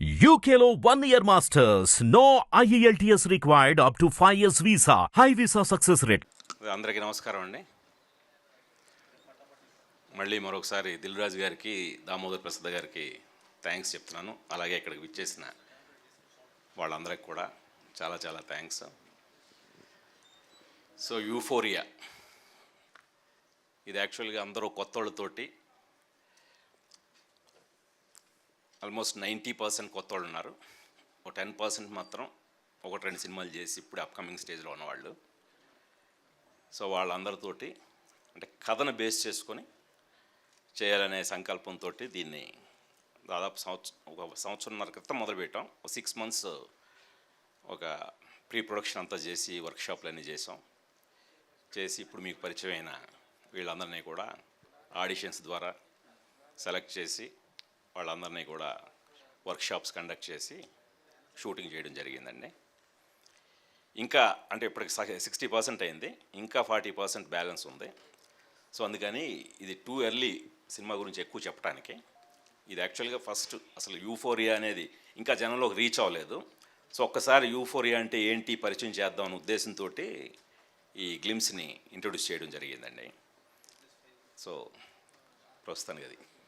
UKLO 1 year masters. No IELTS required up to 5 years visa. High visa success rate. అందరికీ నమస్కారం అండి. మళ్ళీ మరొకసారి దిల్ రాజు గారికి, దామోదర్ ప్రసాద్ గారికి థ్యాంక్స్ చెప్తున్నాను. అలాగే ఇక్కడికి విచ్చేసిన వాళ్ళందరికీ కూడా చాలా చాలా థ్యాంక్స్. సో యూఫోరియా ఇది యాక్చువల్గా అందరూ కొత్త వాళ్ళతోటి ఆల్మోస్ట్ 90% కొత్త వాళ్ళు ఉన్నారు. ఒక 10% మాత్రం 1-2 సినిమాలు చేసి ఇప్పుడు అప్కమింగ్ స్టేజ్లో ఉన్నవాళ్ళు. సో వాళ్ళందరితోటి అంటే కథను బేస్ చేసుకొని చేయాలనే సంకల్పంతో దీన్ని దాదాపు ఒక సంవత్సరంన్నర క్రితం మొదలుపెట్టాం. 6 months ఒక ప్రీ ప్రొడక్షన్ అంతా చేసి వర్క్షాప్లన్నీ చేసి ఇప్పుడు మీకు పరిచయమైన వీళ్ళందరినీ కూడా ఆడిషన్స్ ద్వారా సెలెక్ట్ చేసి వాళ్ళందరినీ కూడా వర్క్షాప్స్ కండక్ట్ చేసి షూటింగ్ చేయడం జరిగిందండి. ఇంకా అంటే ఇప్పటికి 60% అయింది, ఇంకా 40% బ్యాలెన్స్ ఉంది. సో అందుకని ఇది టూ ఎర్లీ సినిమా గురించి ఎక్కువ చెప్పడానికి. ఇది యాక్చువల్గా ఫస్ట్ అసలు యూఫోరియా అనేది ఇంకా జనంలోకి రీచ్ అవ్వలేదు. సో ఒక్కసారి యూఫోరియా అంటే ఏంటి పరిచయం చేద్దామనే ఉద్దేశంతో ఈ గ్లిమ్స్ని ఇంట్రొడ్యూస్ చేయడం జరిగిందండి. సో ప్రస్తుతానికి అది